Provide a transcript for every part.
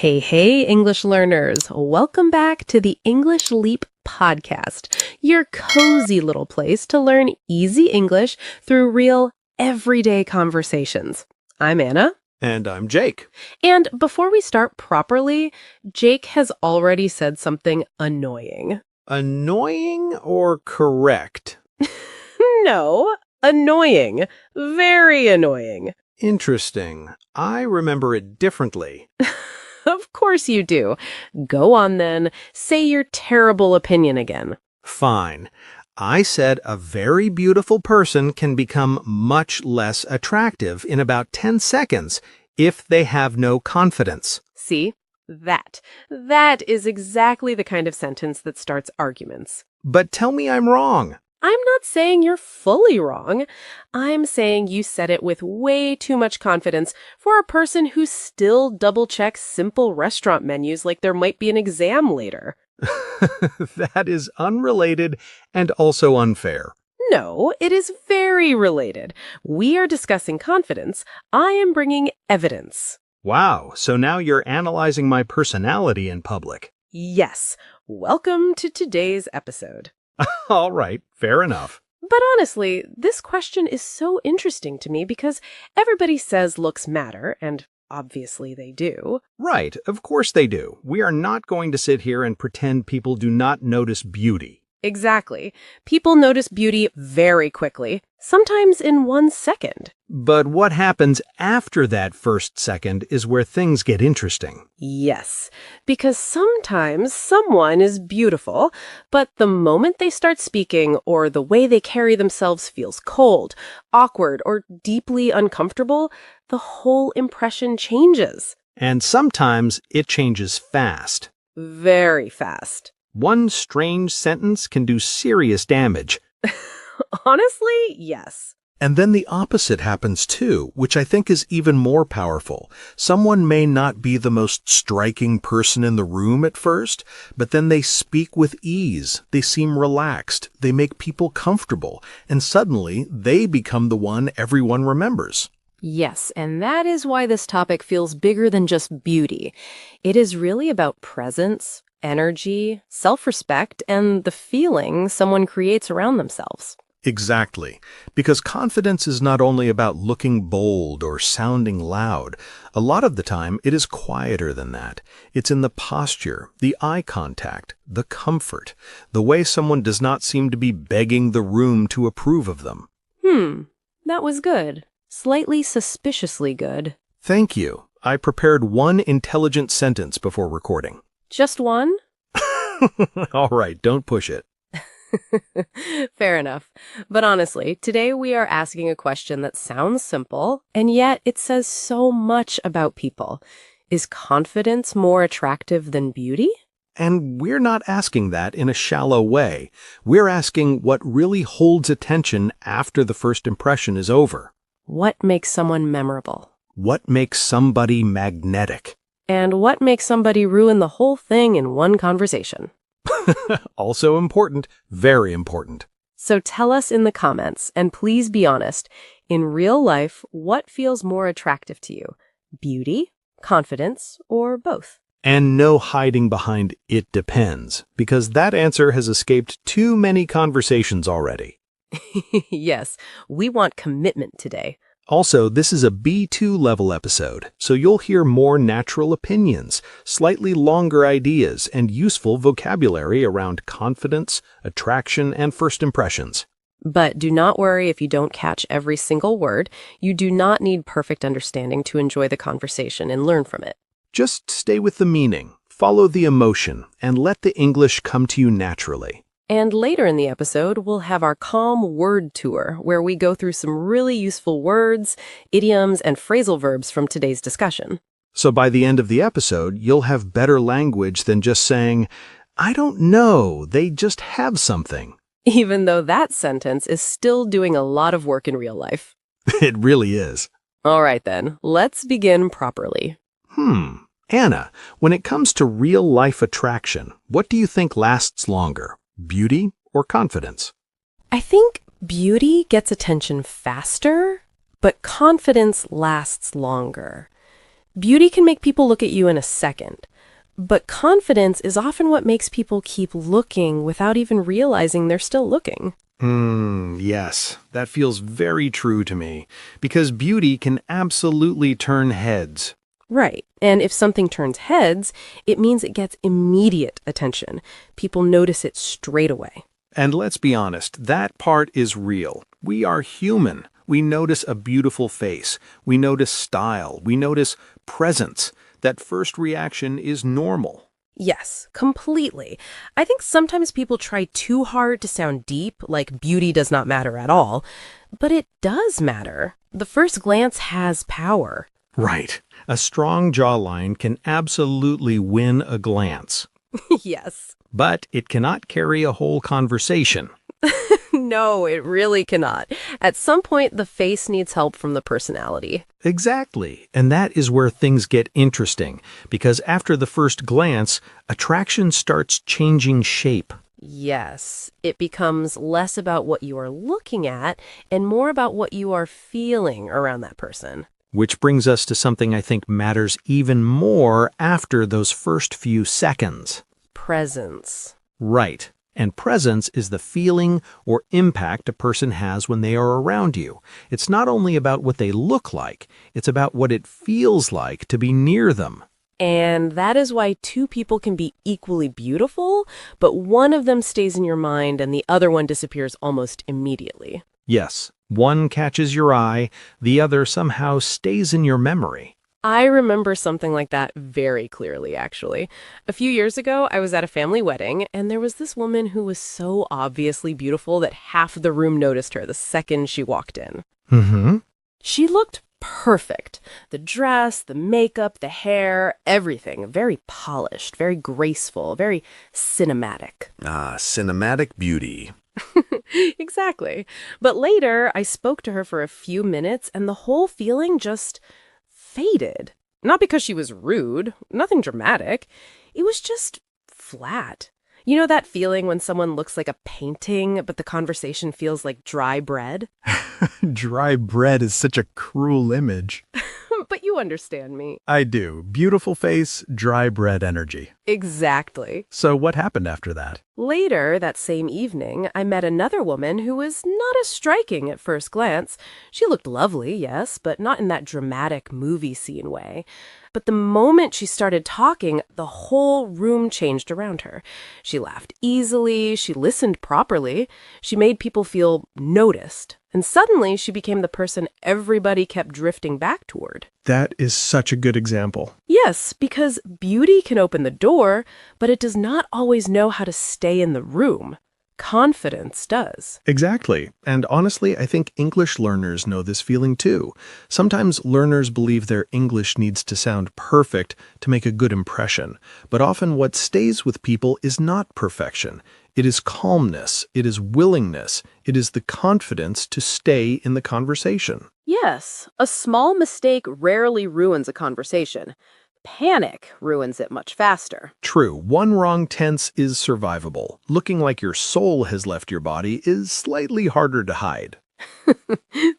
Hey, hey, English learners. Welcome back to the English Leap podcast, your cozy little place to learn easy English through real, everyday conversations. I'm Anna. And I'm Jake. And before we start properly, Jake has already said something annoying. Annoying or correct? No, annoying. Very annoying. Interesting. I remember it differently. Of course you do. Go on then. Say your terrible opinion again. Fine. I said a very beautiful person can become much less attractive in about 10 seconds if they have no confidence. See? That is exactly the kind of sentence that starts arguments. But tell me I'm wrong. I'm not saying you're fully wrong. I'm saying you said it with way too much confidence for a person who still double-checks simple restaurant menus like there might be an exam later. That is unrelated and also unfair. No, it is very related. We are discussing confidence. I am bringing evidence. Wow, so now you're analyzing my personality in public. Yes. Welcome to today's episode. All right, fair enough. But honestly, this question is so interesting to me because everybody says looks matter, and obviously they do. Right, of course they do. We are not going to sit here and pretend people do not notice beauty. Exactly. People notice beauty very quickly, sometimes in 1 second. But what happens after that first second is where things get interesting. Yes, because sometimes someone is beautiful, but the moment they start speaking or the way they carry themselves feels cold, awkward, or deeply uncomfortable, the whole impression changes. And sometimes it changes fast. Very fast. One strange sentence can do serious damage. Honestly, yes. And then the opposite happens too, which I think is even more powerful. Someone may not be the most striking person in the room at first, but then they speak with ease, they seem relaxed, they make people comfortable, and suddenly they become the one everyone remembers. Yes, and that is why this topic feels bigger than just beauty. It is really about presence, energy, self-respect, and the feeling someone creates around themselves. Exactly, because confidence is not only about looking bold or sounding loud. A lot of the time, it is quieter than that. It's in the posture, the eye contact, the comfort, the way someone does not seem to be begging the room to approve of them. That was good. Slightly suspiciously good. Thank you. I prepared one intelligent sentence before recording. Just one? All right, don't push it. Fair enough. But honestly, today we are asking a question that sounds simple, and yet it says so much about people. Is confidence more attractive than beauty? And we're not asking that in a shallow way. We're asking what really holds attention after the first impression is over. What makes someone memorable? What makes somebody magnetic? And what makes somebody ruin the whole thing in one conversation? Also important, very important. So tell us in the comments, and please be honest. In real life, what feels more attractive to you? Beauty, confidence, or both? And no hiding behind "it depends," because that answer has escaped too many conversations already. Yes, we want commitment today. Also, this is a B2 level episode, so you'll hear more natural opinions, slightly longer ideas, and useful vocabulary around confidence, attraction, and first impressions. But do not worry if you don't catch every single word. You do not need perfect understanding to enjoy the conversation and learn from it. Just stay with the meaning, follow the emotion, and let the English come to you naturally. And later in the episode, we'll have our calm word tour, where we go through some really useful words, idioms, and phrasal verbs from today's discussion. So by the end of the episode, you'll have better language than just saying, "I don't know, they just have something." Even though that sentence is still doing a lot of work in real life. It really is. All right then, let's begin properly. Anna, when it comes to real-life attraction, what do you think lasts longer? Beauty or confidence? I think beauty gets attention faster, but confidence lasts longer. Beauty can make people look at you in a second, but confidence is often what makes people keep looking without even realizing they're still looking. Yes, that feels very true to me, because beauty can absolutely turn heads. Right. And if something turns heads, it means it gets immediate attention. People notice it straight away. And let's be honest, that part is real. We are human. We notice a beautiful face. We notice style. We notice presence. That first reaction is normal. Yes, completely. I think sometimes people try too hard to sound deep, like beauty does not matter at all. But it does matter. The first glance has power. Right. A strong jawline can absolutely win a glance, Yes. but it cannot carry a whole conversation. No, it really cannot. At some point, the face needs help from the personality. Exactly. And that is where things get interesting, because after the first glance, attraction starts changing shape. Yes, it becomes less about what you are looking at and more about what you are feeling around that person. Which brings us to something I think matters even more after those first few seconds. Presence. Right. And presence is the feeling or impact a person has when they are around you. It's not only about what they look like, it's about what it feels like to be near them. And that is why two people can be equally beautiful, but one of them stays in your mind and the other one disappears almost immediately. Yes, one catches your eye, the other somehow stays in your memory. I remember something like that very clearly, actually. A few years ago, I was at a family wedding, and there was this woman who was so obviously beautiful that half the room noticed her the second she walked in. Mm-hmm. She looked perfect. The dress, the makeup, the hair, everything. Very polished, very graceful, very cinematic. Ah, cinematic beauty. Exactly. But later, I spoke to her for a few minutes, and the whole feeling just faded. Not because she was rude, nothing dramatic. It was just flat. You know that feeling when someone looks like a painting, but the conversation feels like dry bread? Dry bread is such a cruel image. But you understand me. I do. Beautiful face, dry bread energy. Exactly. So what happened after that? Later, that same evening, I met another woman who was not as striking at first glance. She looked lovely, yes, but not in that dramatic movie scene way. But the moment she started talking, the whole room changed around her. She laughed easily, she listened properly, she made people feel noticed. And suddenly, she became the person everybody kept drifting back toward. That is such a good example. Yes, because beauty can open the door, but it does not always know how to stay in the room. Confidence does. Exactly. And honestly, I think English learners know this feeling too. Sometimes learners believe their English needs to sound perfect to make a good impression. But often what stays with people is not perfection. It is calmness. It is willingness. It is the confidence to stay in the conversation. Yes, a small mistake rarely ruins a conversation. Panic ruins it much faster. True, one wrong tense is survivable. Looking like your soul has left your body is slightly harder to hide.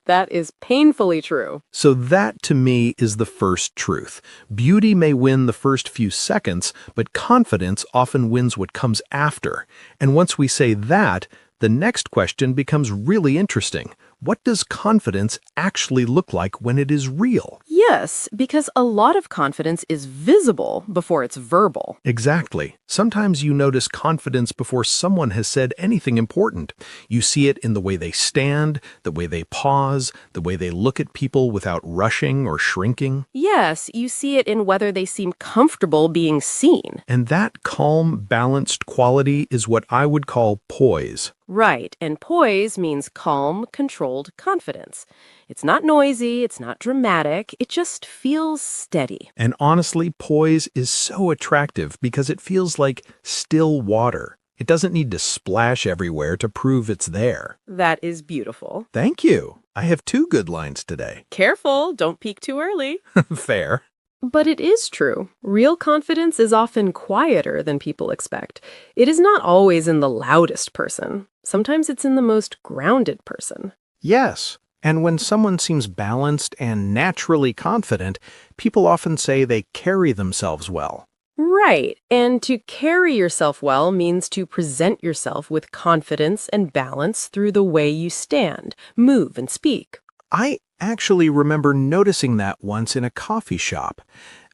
That is painfully true. So that, to me, is the first truth. Beauty may win the first few seconds, but confidence often wins what comes after. And once we say that, the next question becomes really interesting. What does confidence actually look like when it is real? Yes, because a lot of confidence is visible before it's verbal. Exactly. Sometimes you notice confidence before someone has said anything important. You see it in the way they stand, the way they pause, the way they look at people without rushing or shrinking. Yes, you see it in whether they seem comfortable being seen. And that calm, balanced quality is what I would call poise. Right, and poise means calm, controlled confidence. It's not noisy, it's not dramatic, it just feels steady. And honestly, poise is so attractive because it feels like still water. It doesn't need to splash everywhere to prove it's there. That is beautiful. Thank you. I have 2 good lines today. Careful, don't peek too early. Fair. But it is true. Real confidence is often quieter than people expect. It is not always in the loudest person. Sometimes it's in the most grounded person. Yes. And when someone seems balanced and naturally confident, people often say they carry themselves well. Right. And to carry yourself well means to present yourself with confidence and balance through the way you stand, move, and speak. I actually remember noticing that once in a coffee shop.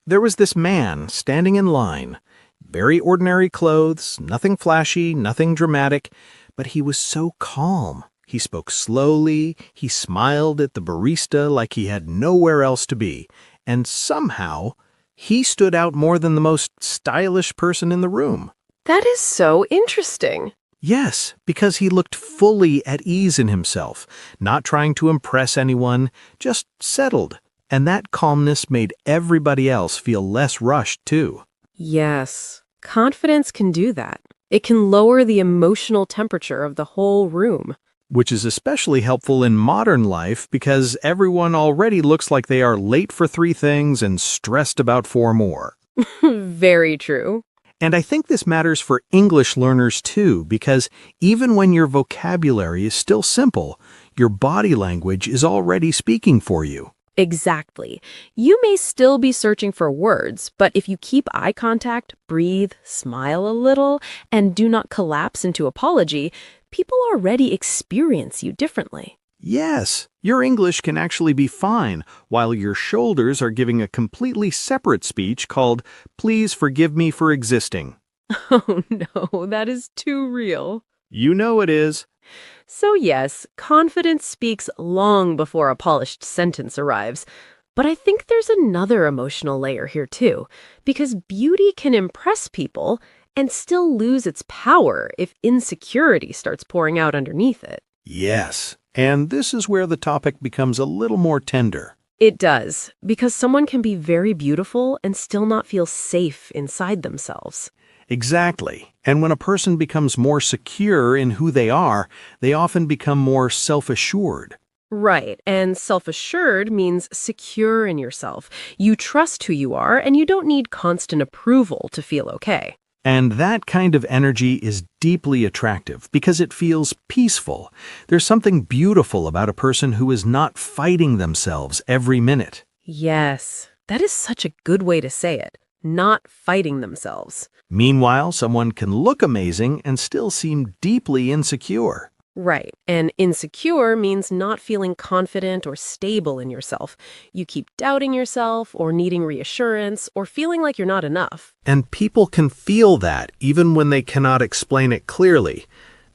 There was this man standing in line. Very ordinary clothes, nothing flashy, nothing dramatic, but he was so calm. He spoke slowly, he smiled at the barista like he had nowhere else to be, and somehow he stood out more than the most stylish person in the room. That is so interesting. Yes, because he looked fully at ease in himself, not trying to impress anyone, just settled. And that calmness made everybody else feel less rushed, too. Yes, confidence can do that. It can lower the emotional temperature of the whole room. Which is especially helpful in modern life because everyone already looks like they are late for 3 things and stressed about 4 more. Very true. And I think this matters for English learners too, because even when your vocabulary is still simple, your body language is already speaking for you. Exactly. You may still be searching for words, but if you keep eye contact, breathe, smile a little, and do not collapse into apology, people already experience you differently. Yes, your English can actually be fine while your shoulders are giving a completely separate speech called "Please forgive me for existing." Oh no, that is too real. You know it is. So yes, confidence speaks long before a polished sentence arrives. But I think there's another emotional layer here too, because beauty can impress people and still lose its power if insecurity starts pouring out underneath it. Yes, and this is where the topic becomes a little more tender. It does, because someone can be very beautiful and still not feel safe inside themselves. Exactly. And when a person becomes more secure in who they often become more self-assured. Right, and self-assured means secure in yourself. You trust who you are, and you don't need constant approval to feel okay. And that kind of energy is deeply attractive because it feels peaceful. There's something beautiful about a person who is not fighting themselves every minute. Yes, that is such a good way to say it. Not fighting themselves. Meanwhile, someone can look amazing and still seem deeply insecure. Right, and insecure means not feeling confident or stable in yourself. You keep doubting yourself or needing reassurance or feeling like you're not enough. And people can feel that even when they cannot explain it clearly.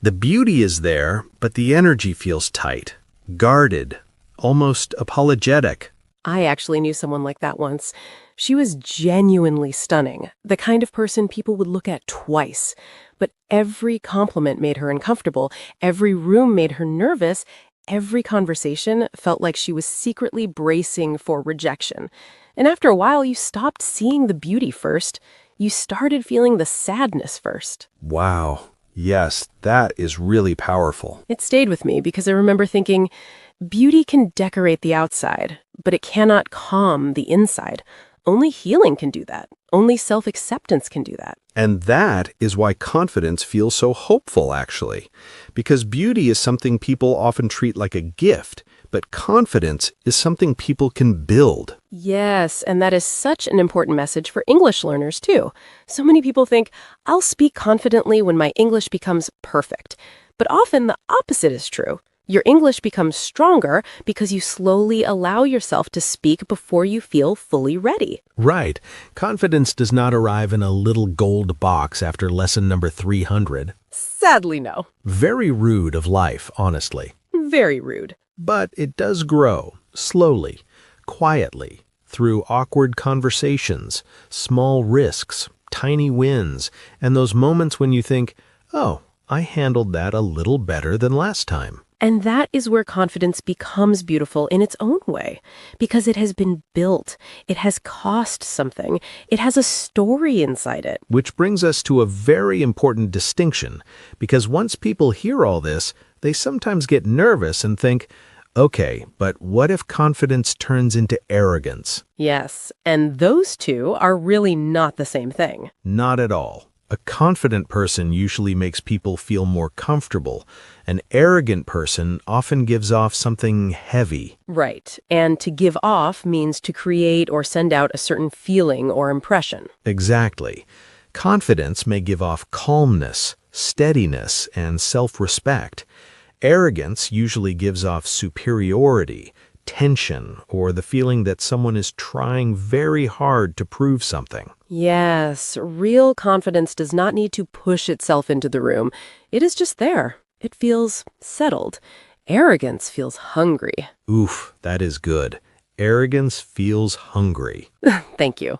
The beauty is there, but the energy feels tight, guarded, almost apologetic. I actually knew someone like that once. She was genuinely stunning, the kind of person people would look at twice. But every compliment made her uncomfortable, every room made her nervous, every conversation felt like she was secretly bracing for rejection. And after a while, you stopped seeing the beauty first. You started feeling the sadness first. Wow. Yes, that is really powerful. It stayed with me because I remember thinking, beauty can decorate the outside, but it cannot calm the inside. Only healing can do that. Only self-acceptance can do that. And that is why confidence feels so hopeful, actually. Because beauty is something people often treat like a gift, but confidence is something people can build. Yes, and that is such an important message for English learners, too. So many people think, I'll speak confidently when my English becomes perfect. But often the opposite is true. Your English becomes stronger because you slowly allow yourself to speak before you feel fully ready. Right. Confidence does not arrive in a little gold box after lesson number 300. Sadly, no. Very rude of life, honestly. Very rude. But it does grow, slowly, quietly, through awkward conversations, small risks, tiny wins, and those moments when you think, oh, I handled that a little better than last time. And that is where confidence becomes beautiful in its own way, because it has been built, it has cost something, it has a story inside it. Which brings us to a very important distinction, because once people hear all this, they sometimes get nervous and think, okay, but what if confidence turns into arrogance? Yes, and those two are really not the same thing. Not at all. A confident person usually makes people feel more comfortable. An arrogant person often gives off something heavy. Right. And to give off means to create or send out a certain feeling or impression. Exactly. Confidence may give off calmness, steadiness, and self-respect. Arrogance usually gives off superiority, tension, or the feeling that someone is trying very hard to prove something. Yes, real confidence does not need to push itself into the room. It is just there. It feels settled. Arrogance feels hungry. Oof, that is good. Arrogance feels hungry. Thank you.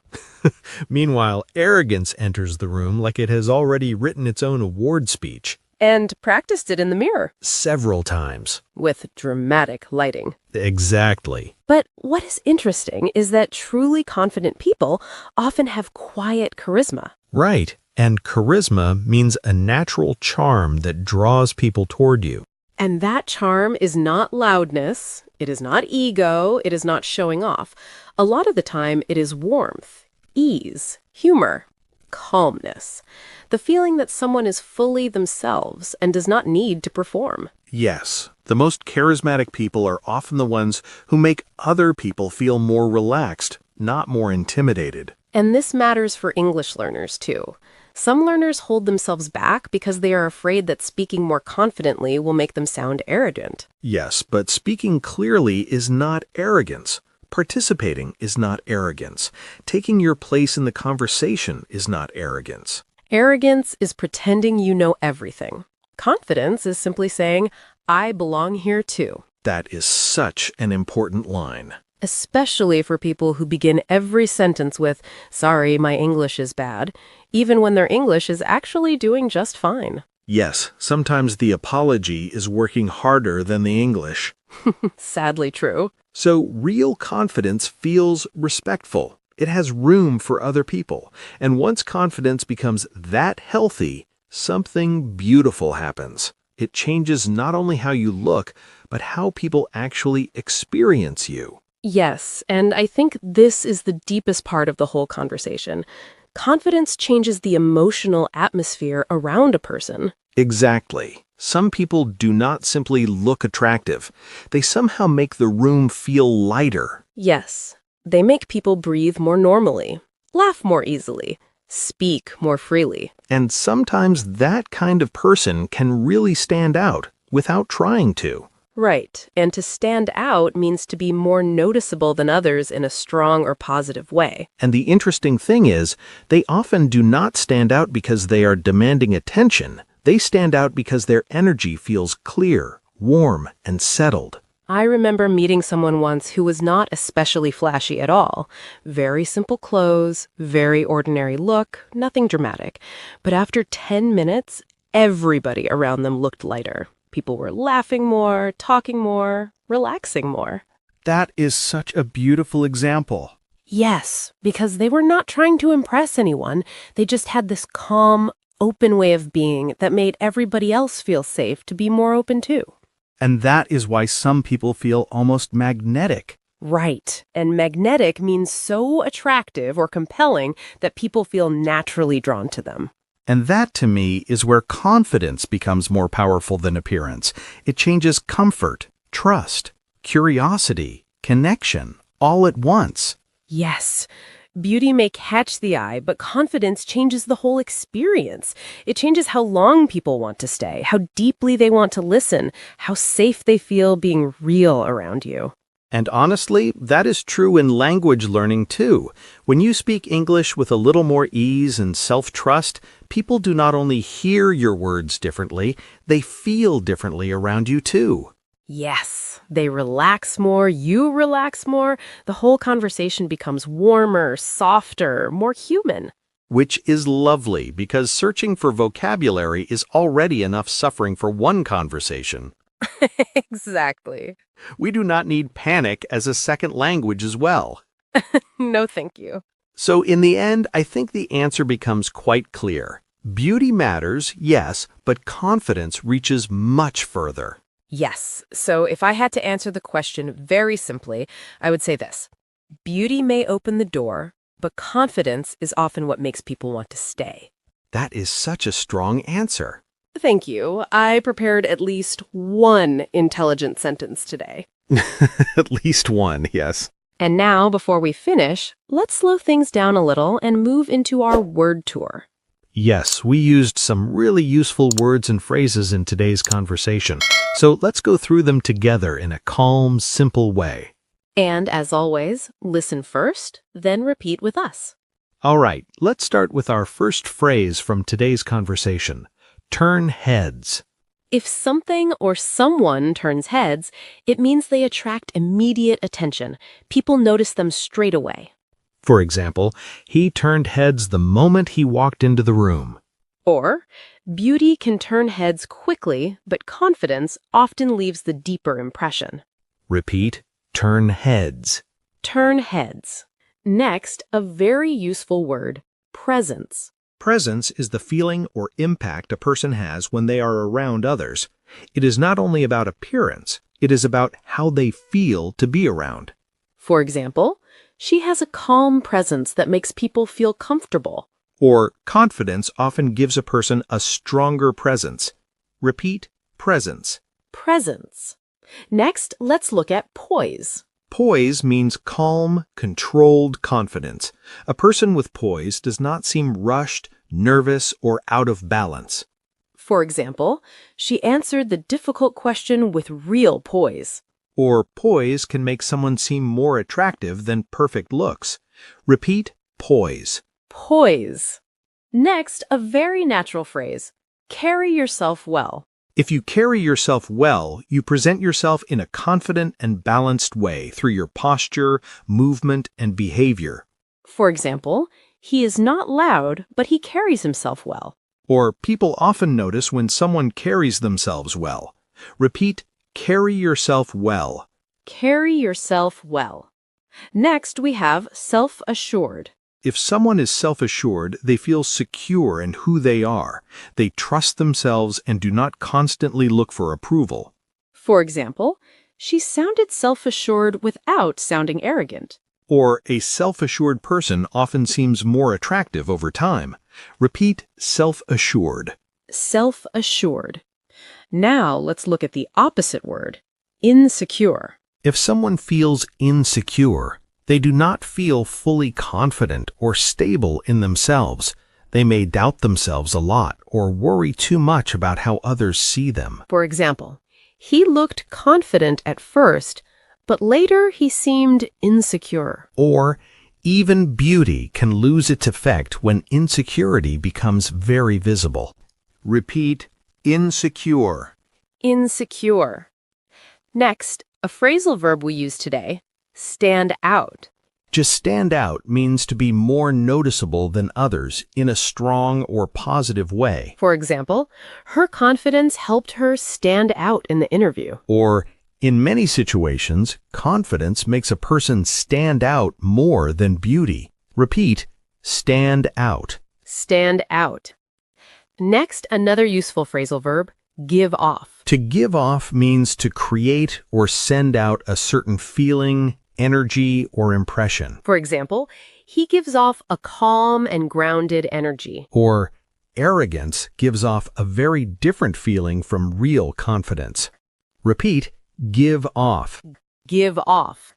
Meanwhile, arrogance enters the room like it has already written its own award speech. And practiced it in the mirror. Several times. With dramatic lighting. Exactly. But what is interesting is that truly confident people often have quiet charisma. Right. And charisma means a natural charm that draws people toward you. And that charm is not loudness, it is not ego, it is not showing off. A lot of the time, it is warmth, ease, humor, calmness. The feeling that someone is fully themselves and does not need to perform. Yes, the most charismatic people are often the ones who make other people feel more relaxed, not more intimidated. And this matters for English learners, too. Some learners hold themselves back because they are afraid that speaking more confidently will make them sound arrogant. Yes, but speaking clearly is not arrogance. Participating is not arrogance. Taking your place in the conversation is not arrogance. Arrogance is pretending you know everything. Confidence is simply saying, I belong here too. That is such an important line. Especially for people who begin every sentence with, sorry, my English is bad, even when their English is actually doing just fine. Yes, sometimes the apology is working harder than the English. Sadly true. So real confidence feels respectful. It has room for other people. And once confidence becomes that healthy, something beautiful happens. It changes not only how you look, but how people actually experience you. Yes, and I think this is the deepest part of the whole conversation. Confidence changes the emotional atmosphere around a person. Exactly. Some people do not simply look attractive. They somehow make the room feel lighter. Yes, they make people breathe more normally, laugh more easily, speak more freely. And sometimes that kind of person can really stand out without trying to. Right, and to stand out means to be more noticeable than others in a strong or positive way. And the interesting thing is, they often do not stand out because they are demanding attention. They stand out because their energy feels clear, warm, and settled. I remember meeting someone once who was not especially flashy at all. Very simple clothes, very ordinary look, nothing dramatic. But after 10 minutes, everybody around them looked lighter. People were laughing more, talking more, relaxing more. That is such a beautiful example. Yes, because they were not trying to impress anyone. They just had this calm, open way of being that made everybody else feel safe to be more open too. And that is why some people feel almost magnetic. Right. And magnetic means so attractive or compelling that people feel naturally drawn to them. And that, to me, is where confidence becomes more powerful than appearance. It changes comfort, trust, curiosity, connection, all at once. Yes. Beauty may catch the eye, but confidence changes the whole experience. It changes how long people want to stay, how deeply they want to listen, how safe they feel being real around you. And honestly, that is true in language learning too. When you speak English with a little more ease and self-trust, people do not only hear your words differently, they feel differently around you too. Yes, they relax more, you relax more, the whole conversation becomes warmer, softer, more human. Which is lovely because searching for vocabulary is already enough suffering for one conversation. Exactly. We do not need panic as a second language as well. No, thank you. So in the end, I think the answer becomes quite clear. Beauty matters, yes, but confidence reaches much further. Yes. So if I had to answer the question very simply, I would say this. Beauty may open the door, but confidence is often what makes people want to stay. That is such a strong answer. Thank you. I prepared at least one intelligent sentence today. At least one, yes. And now, before we finish, let's slow things down a little and move into our word tour. Yes, we used some really useful words and phrases in today's conversation. So let's go through them together in a calm, simple way. And as always, listen first, then repeat with us. All right, let's start with our first phrase from today's conversation. Turn heads. If something or someone turns heads, it means they attract immediate attention. People notice them straight away. For example, he turned heads the moment he walked into the room. Or, beauty can turn heads quickly, but confidence often leaves the deeper impression. Repeat, turn heads. Turn heads. Next, a very useful word, presence. Presence is the feeling or impact a person has when they are around others. It is not only about appearance, it is about how they feel to be around. For example, she has a calm presence that makes people feel comfortable. Or confidence often gives a person a stronger presence. Repeat, presence. Presence. Next, let's look at poise. Poise means calm, controlled confidence. A person with poise does not seem rushed, nervous, or out of balance. For example, she answered the difficult question with real poise. Or poise can make someone seem more attractive than perfect looks. Repeat, poise. Poise. Next, a very natural phrase, carry yourself well. If you carry yourself well, you present yourself in a confident and balanced way through your posture, movement, and behavior. For example, he is not loud, but he carries himself well. Or people often notice when someone carries themselves well. Repeat, carry yourself well. Carry yourself well. Next, we have self-assured. If someone is self-assured, they feel secure in who they are. They trust themselves and do not constantly look for approval. For example, she sounded self-assured without sounding arrogant. Or a self-assured person often seems more attractive over time. Repeat, self-assured. Self-assured. Now let's look at the opposite word, insecure. If someone feels insecure, they do not feel fully confident or stable in themselves. They may doubt themselves a lot or worry too much about how others see them. For example, he looked confident at first, but later he seemed insecure. Or even beauty can lose its effect when insecurity becomes very visible. Repeat, insecure. Insecure. Next, a phrasal verb we use today, stand out. To stand out means to be more noticeable than others in a strong or positive way. For example, her confidence helped her stand out in the interview. Or, in many situations, confidence makes a person stand out more than beauty. Repeat, stand out. Stand out. Next, another useful phrasal verb, give off. To give off means to create or send out a certain feeling, energy, or impression. For example, he gives off a calm and grounded energy. Or arrogance gives off a very different feeling from real confidence. Repeat, give off. Give off.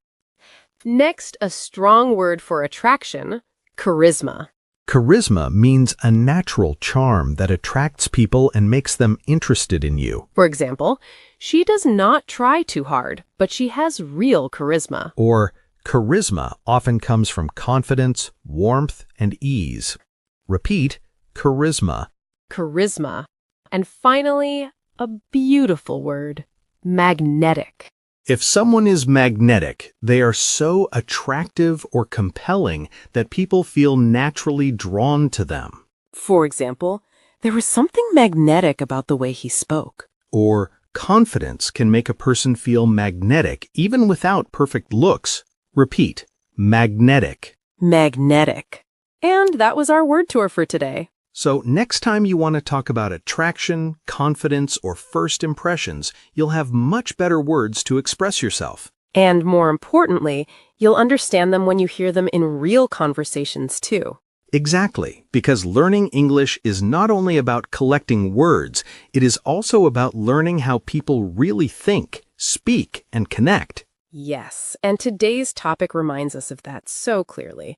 Next, a strong word for attraction, charisma. Charisma means a natural charm that attracts people and makes them interested in you. For example, she does not try too hard, but she has real charisma. Or charisma often comes from confidence, warmth, and ease. Repeat, charisma. Charisma. And finally, a beautiful word, magnetic. If someone is magnetic, they are so attractive or compelling that people feel naturally drawn to them. For example, there was something magnetic about the way he spoke. Or confidence can make a person feel magnetic even without perfect looks. Repeat, magnetic. Magnetic. And that was our word tour for today. So next time you want to talk about attraction, confidence, or first impressions, you'll have much better words to express yourself. And more importantly, you'll understand them when you hear them in real conversations too. Exactly, because learning English is not only about collecting words, it is also about learning how people really think, speak, and connect. Yes, and today's topic reminds us of that so clearly.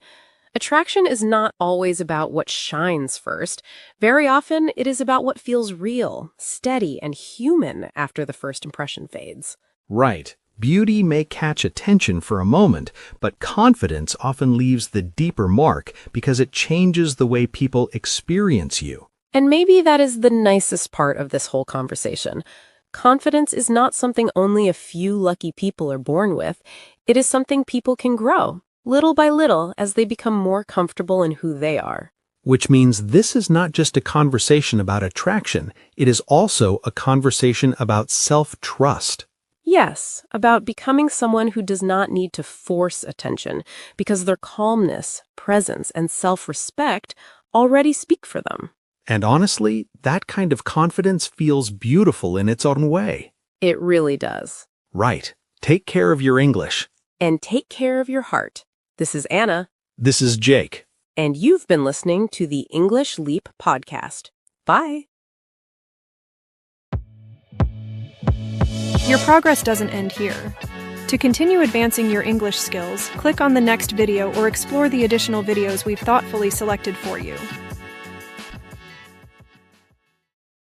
Attraction is not always about what shines first. Very often, it is about what feels real, steady, and human after the first impression fades. Right. Beauty may catch attention for a moment, but confidence often leaves the deeper mark because it changes the way people experience you. And maybe that is the nicest part of this whole conversation. Confidence is not something only a few lucky people are born with. It is something people can grow, little by little, as they become more comfortable in who they are. Which means this is not just a conversation about attraction, it is also a conversation about self-trust. Yes, about becoming someone who does not need to force attention, because their calmness, presence, and self-respect already speak for them. And honestly, that kind of confidence feels beautiful in its own way. It really does. Right. Take care of your English. And take care of your heart. This is Anna. This is Jake. And you've been listening to the English Leap podcast. Bye. Your progress doesn't end here. To continue advancing your English skills, click on the next video or explore the additional videos we've thoughtfully selected for you.